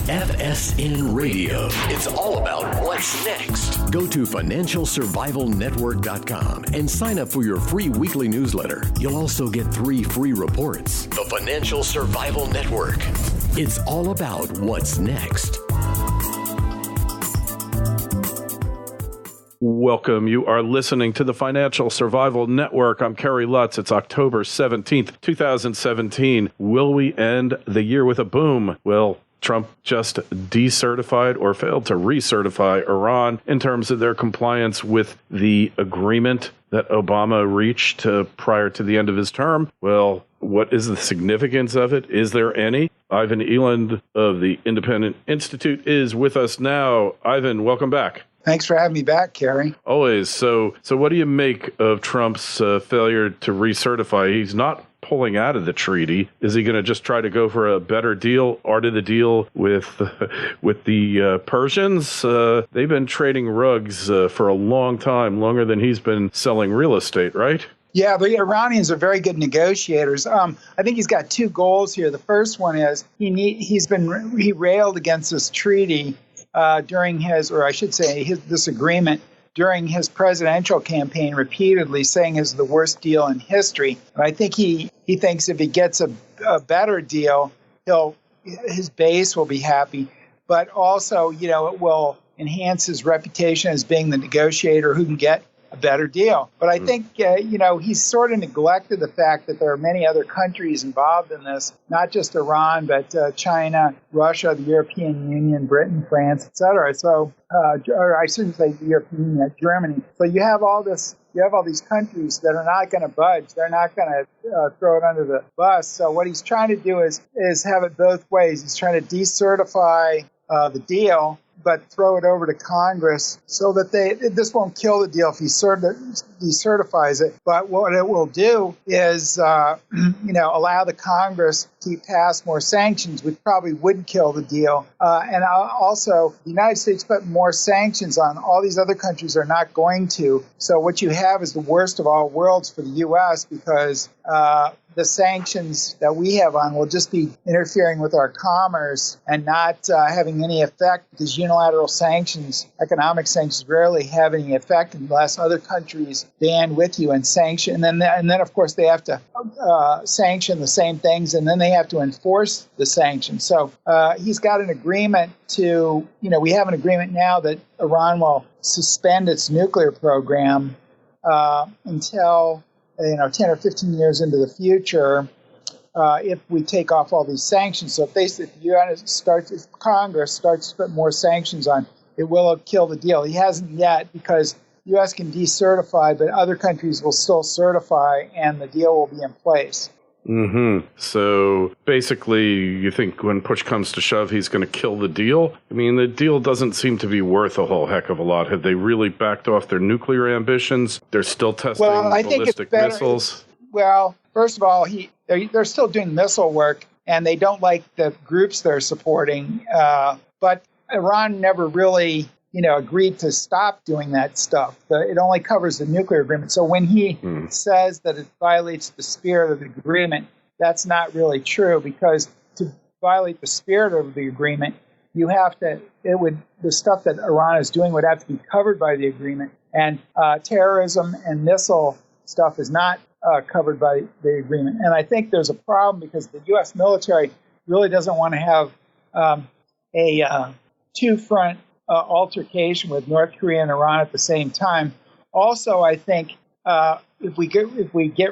FSN Radio. It's all about what's next. Go to financialsurvivalnetwork.com and sign up for your free weekly newsletter. You'll also get 3 free reports. The Financial Survival Network. It's all about what's next. Welcome. You are listening to the Financial Survival Network. I'm Kerry Lutz. It's October 17th, 2017. Will we end the year with a boom? Well, Trump just decertified or failed to recertify Iran in terms of their compliance with the agreement that Obama reached prior to the end of his term. Well, what is the significance of it? Is there any? Ivan Eland of the Independent Institute is with us now. Ivan, welcome back. Thanks for having me back, Kerry. Always. So what do you make of Trump's failure to recertify? He's not pulling out of the treaty. Is he going to just try to go for a better deal, art of the deal with the Persians? They've been trading rugs for a long time, longer than he's been selling real estate, right? Yeah, the Iranians are very good negotiators. I think he's got 2 goals here. The first one is he railed against this treaty during this agreement during his presidential campaign repeatedly, saying it's the worst deal in history. And I think he thinks if he gets a better deal, his base will be happy. But also, it will enhance his reputation as being the negotiator who can get a better deal. But I think, he's sort of neglected the fact that there are many other countries involved in this, not just Iran, but China, Russia, the European Union, Britain, France, etc. So, or I shouldn't say the European Union, Germany. So you have all these countries that are not going to budge. They're not going to throw it under the bus. So what he's trying to do is have it both ways. He's trying to decertify the deal, but throw it over to Congress so that this won't kill the deal if he decertifies it. But what it will do is, allow the Congress to pass more sanctions, which probably would kill the deal. And also, the United States put more sanctions on. All these other countries are not going to. So what you have is the worst of all worlds for the U.S. because the sanctions that we have on will just be interfering with our commerce and not having any effect, because unilateral sanctions, economic sanctions, rarely have any effect unless other countries band with you and sanction. And then of course, they have to sanction the same things, and then they have to enforce the sanctions. So he's got an agreement we have an agreement now that Iran will suspend its nuclear program until 10 or 15 years into the future, if we take off all these sanctions. So if Congress starts to put more sanctions on, it will kill the deal. He hasn't yet, because the U.S. can decertify, but other countries will still certify, and the deal will be in place. Mm-hmm. So basically, you think when push comes to shove, he's going to kill the deal? I mean, the deal doesn't seem to be worth a whole heck of a lot. Have they really backed off their nuclear ambitions? They're still testing ballistic missiles? Well, first of all, they're still doing missile work, and they don't like the groups they're supporting. But Iran never really agreed to stop doing that stuff. It only covers the nuclear agreement. So when he says that it violates the spirit of the agreement, that's not really true, because to violate the spirit of the agreement, the stuff that Iran is doing would have to be covered by the agreement. And terrorism and missile stuff is not covered by the agreement. And I think there's a problem because the U.S. military really doesn't want to have a two-front altercation with North Korea and Iran at the same time. Also, I think if we get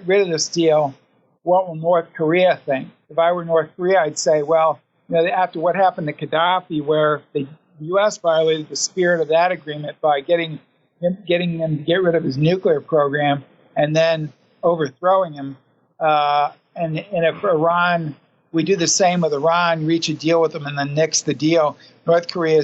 rid of this deal, what will North Korea think? If I were North Korea, I'd say, well, after what happened to Gaddafi, where the U.S. violated the spirit of that agreement by getting him to get rid of his nuclear program and then overthrowing him, and if Iran, we do the same with Iran, reach a deal with them and then nix the deal, North Korea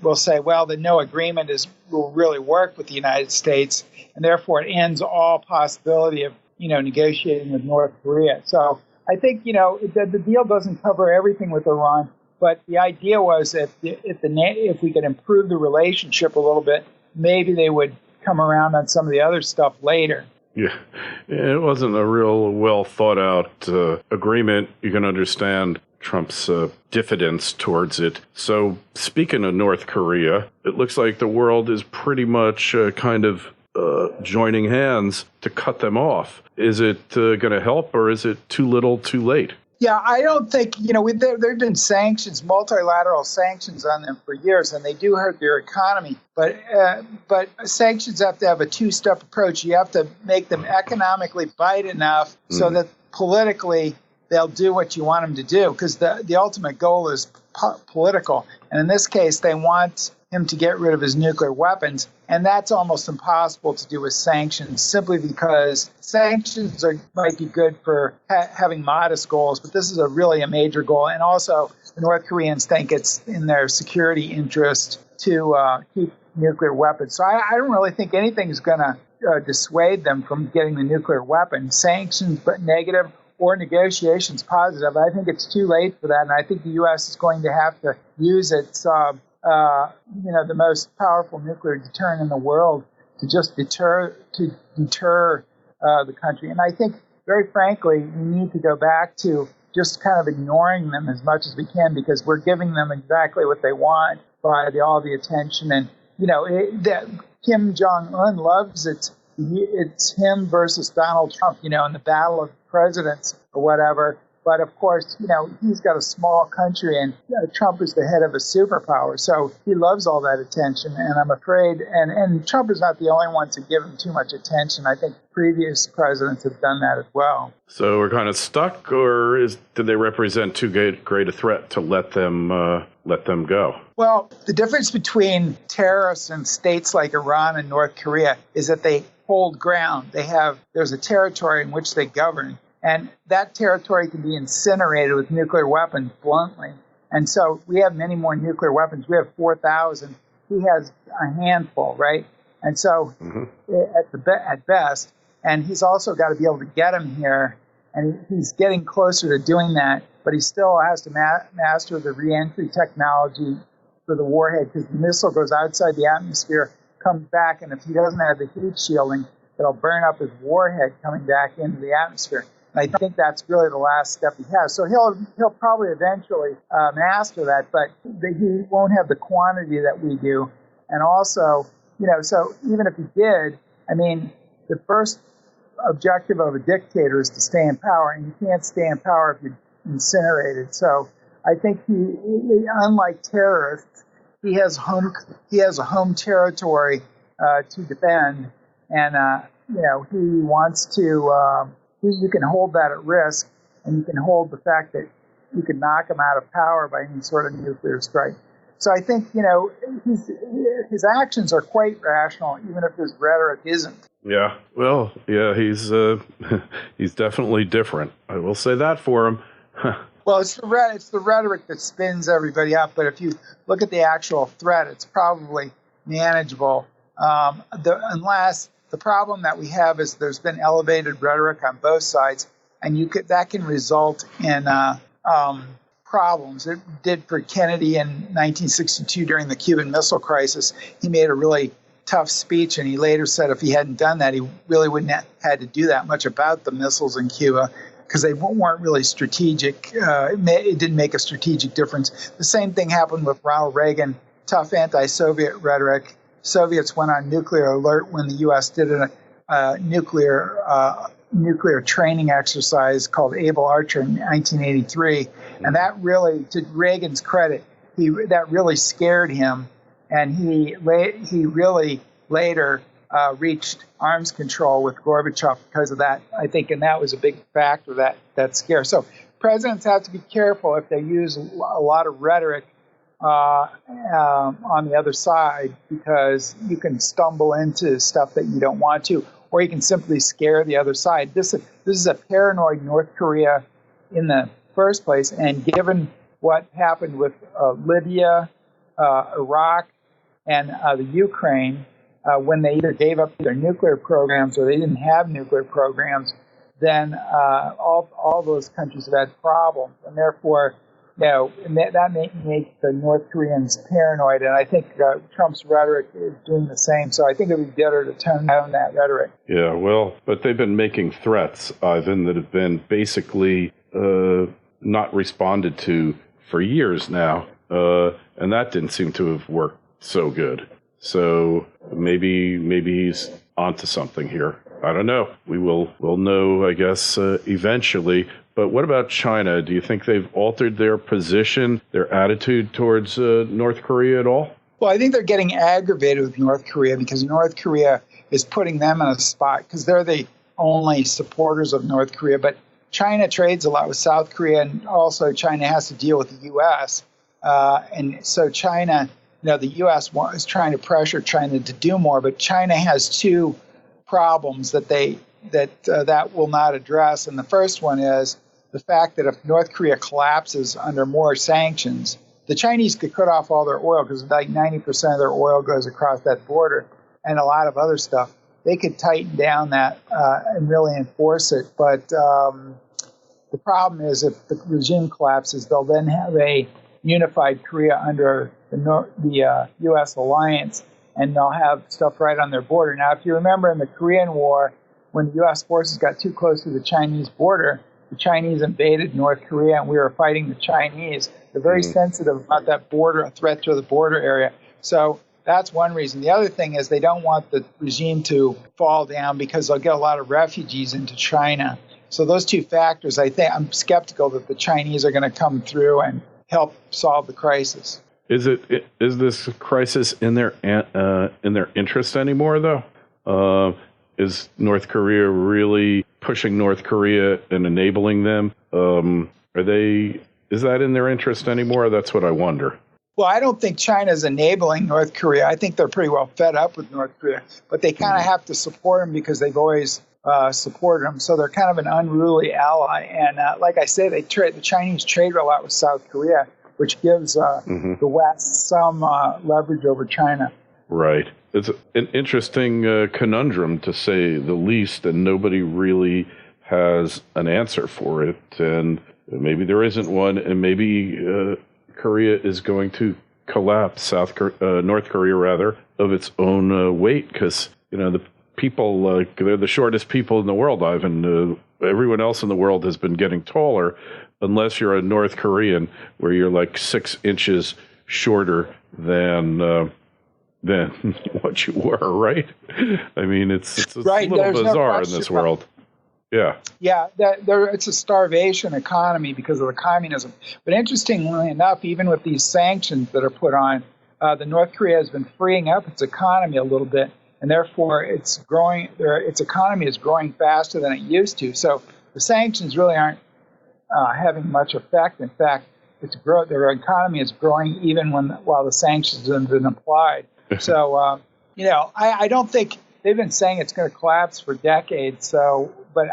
will say, well, the no agreement will really work with the United States, and therefore it ends all possibility of negotiating with North Korea. So I think the deal doesn't cover everything with Iran, but the idea was if we could improve the relationship a little bit, maybe they would come around on some of the other stuff later. Yeah, it wasn't a real well thought out agreement. You can understand Trump's diffidence towards it. So speaking of North Korea, it looks like the world is pretty much joining hands to cut them off. Is it going to help, or is it too little, too late? Yeah, I don't think, there have been sanctions, multilateral sanctions on them for years, and they do hurt their economy. But sanctions have to have a two-step approach. You have to make them economically bite enough so that politically they'll do what you want them to do, because the ultimate goal is political. And in this case, they want him to get rid of his nuclear weapons, and that's almost impossible to do with sanctions, simply because sanctions might be good for having modest goals, but this is really a major goal. And also, the North Koreans think it's in their security interest to keep nuclear weapons. So I don't really think anything is going to dissuade them from getting the nuclear weapon. Sanctions, but negative, or negotiations positive. I think it's too late for that, and I think the U.S. is going to have to use its the most powerful nuclear deterrent in the world to just deter the country. And I think, very frankly, we need to go back to just kind of ignoring them as much as we can, because we're giving them exactly what they want by all the attention. And Kim Jong-un loves it's him versus Donald Trump, in the battle of presidents or whatever. But of course, he's got a small country, and Trump is the head of a superpower. So he loves all that attention. And I'm afraid, and Trump is not the only one to give him too much attention. I think previous presidents have done that as well. So we're kind of stuck, or do they represent too great a threat to let them go? Well, the difference between terrorists and states like Iran and North Korea is that they hold ground. There's a territory in which they govern. And that territory can be incinerated with nuclear weapons bluntly. And so we have many more nuclear weapons. We have 4,000. He has a handful, right? And so at best, and he's also got to be able to get them here. And he's getting closer to doing that, but he still has to master the reentry technology for the warhead, because the missile goes outside the atmosphere, comes back, and if he doesn't have the heat shielding, it'll burn up his warhead coming back into the atmosphere. I think that's really the last step he has. So he'll probably eventually master that, but he won't have the quantity that we do. And also, so even if he did, the first objective of a dictator is to stay in power, and you can't stay in power if you're incinerated. So I think he unlike terrorists, he has a home territory to defend, and he wants to. You can hold that at risk, and you can hold the fact that you can knock him out of power by any sort of nuclear strike. So I think, his actions are quite rational, even if his rhetoric isn't. Yeah, well, yeah, he's definitely different. I will say that for him. Well, it's the rhetoric that spins everybody up, but if you look at the actual threat, it's probably manageable, unless the problem that we have is there's been elevated rhetoric on both sides, and that can result in problems. It did for Kennedy in 1962 during the Cuban Missile Crisis. He made a really tough speech, and he later said if he hadn't done that, he really wouldn't have had to do that much about the missiles in Cuba, because they weren't really strategic. It didn't make a strategic difference. The same thing happened with Ronald Reagan, tough anti-Soviet rhetoric. Soviets went on nuclear alert when the U.S. did a nuclear training exercise called Able Archer in 1983, and that really, to Reagan's credit, that really scared him, and he really later reached arms control with Gorbachev because of that, I think, and that was a big factor, that scare. So presidents have to be careful if they use a lot of rhetoric on the other side, because you can stumble into stuff that you don't want to, or you can simply scare the other side. This is a paranoid North Korea in the first place, and given what happened with Libya, Iraq, and the Ukraine, when they either gave up their nuclear programs or they didn't have nuclear programs, then all those countries have had problems, and therefore, that makes the North Koreans paranoid, and I think Trump's rhetoric is doing the same. So I think it would be better to tone down that rhetoric. Yeah, well, but they've been making threats, Ivan, that have been basically not responded to for years now, and that didn't seem to have worked so good. So maybe he's onto something here. I don't know. We'll know, I guess, eventually. But what about China? Do you think they've altered their position, their attitude towards North Korea at all? Well, I think they're getting aggravated with North Korea because North Korea is putting them in a spot because they're the only supporters of North Korea. But China trades a lot with South Korea, and also China has to deal with the U.S. And so China, the U.S. is trying to pressure China to do more, but China has two problems that will not address. And the first one is the fact that if North Korea collapses under more sanctions, the Chinese could cut off all their oil because like 90% of their oil goes across that border and a lot of other stuff. They could tighten down that and really enforce it. But the problem is if the regime collapses, they'll then have a unified Korea under the U.S. alliance, and they'll have stuff right on their border. Now, if you remember in the Korean War, when the U.S. forces got too close to the Chinese border, the Chinese invaded North Korea, and we were fighting the Chinese. They're very sensitive about that border, a threat to the border area. So that's one reason. The other thing is they don't want the regime to fall down because they'll get a lot of refugees into China. So those two factors, I think I'm skeptical that the Chinese are going to come through and help solve the crisis. Is this crisis in their interest anymore, though? Is North Korea really pushing North Korea and enabling them? Is that in their interest anymore? That's what I wonder. Well, I don't think China's enabling North Korea. I think they're pretty well fed up with North Korea, but they kind of have to support them because they've always supported them. So they're kind of an unruly ally. And like I said, the Chinese trade a lot with South Korea, which gives the West some leverage over China. Right. It's an interesting conundrum, to say the least, and nobody really has an answer for it. And maybe there isn't one, and maybe Korea is going to collapse, North Korea, rather, of its own weight, because, the people, they're the shortest people in the world, Ivan. Everyone else in the world has been getting taller, unless you're a North Korean, where you're like 6 inches shorter than what you were, right? I mean, it's a right. little There's bizarre in this world. Yeah. Yeah, it's a starvation economy because of the communism. But interestingly enough, even with these sanctions that are put on, the North Korea has been freeing up its economy a little bit, and therefore it's growing. Its economy is growing faster than it used to. So the sanctions really aren't having much effect. In fact, their economy is growing even while the sanctions have been applied. So I don't think they've been saying it's going to collapse for decades. So, but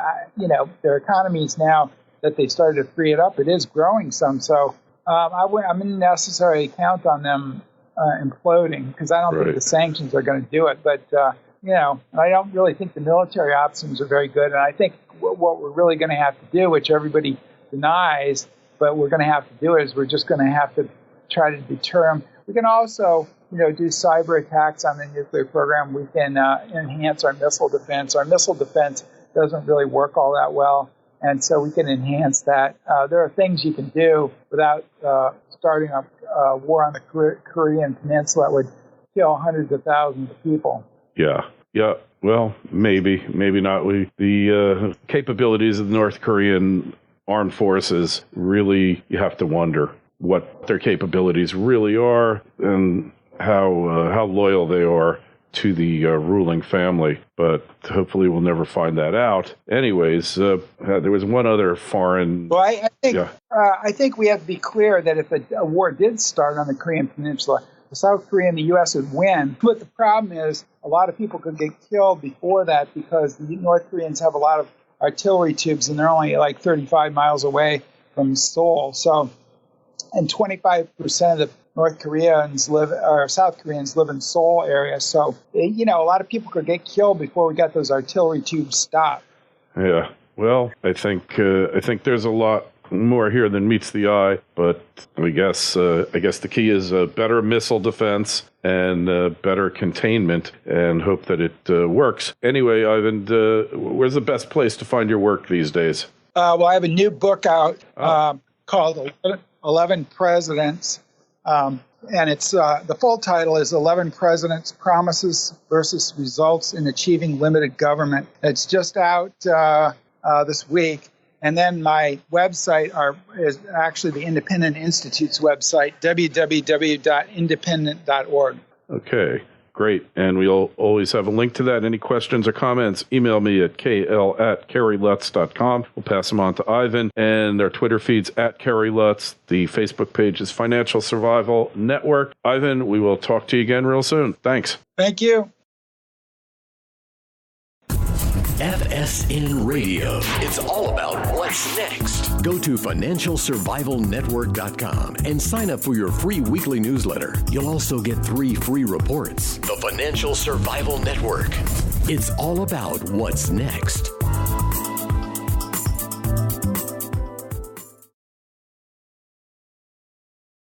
their economies now that they started to free it up, it is growing some. So I wouldn't necessarily count on them imploding because I don't think the sanctions are going to do it. But I don't really think the military options are very good. And I think what we're really going to have to do, which everybody denies, but we're going to have to do is we're just going to have to try to deter them. We can also do cyber attacks on the nuclear program. We can enhance our missile defense. Our missile defense doesn't really work all that well, and so we can enhance that. There are things you can do without starting a war on the Korean Peninsula that would kill hundreds of thousands of people. Yeah. Well, maybe not. The capabilities of the North Korean armed forces, really, you have to wonder what their capabilities really are and how loyal they are to the ruling family. But hopefully we'll never find that out. Anyways, there was one other foreign... Well, I think we have to be clear that if a war did start on the Korean Peninsula, the South Korea and the U.S. would win. But the problem is a lot of people could get killed before that because the North Koreans have a lot of artillery tubes and they're only like 35 miles away from Seoul. So, and 25% of the South Koreans live in Seoul area. So, a lot of people could get killed before we got those artillery tubes stopped. Yeah. Well, I think there's a lot more here than meets the eye, but I guess the key is better missile defense and better containment, and hope that it works. Anyway, Ivan, where's the best place to find your work these days? Well, I have a new book out called 11 Presidents. And it's the full title is 11 Presidents, Promises versus Results in Achieving Limited Government. It's just out this week. And then my website is actually the Independent Institute's website, www.independent.org. Okay, great. And we'll always have a link to that. Any questions or comments, email me at kl@kerrylutz.com. We'll pass them on to Ivan. And our Twitter feed's @KerryLutz. The Facebook page is Financial Survival Network. Ivan, we will talk to you again real soon. Thanks. Thank you. FSN Radio. It's all about what's next. Go to financialsurvivalnetwork.com and sign up for your free weekly newsletter. You'll also get 3 free reports. The Financial Survival Network. It's all about what's next.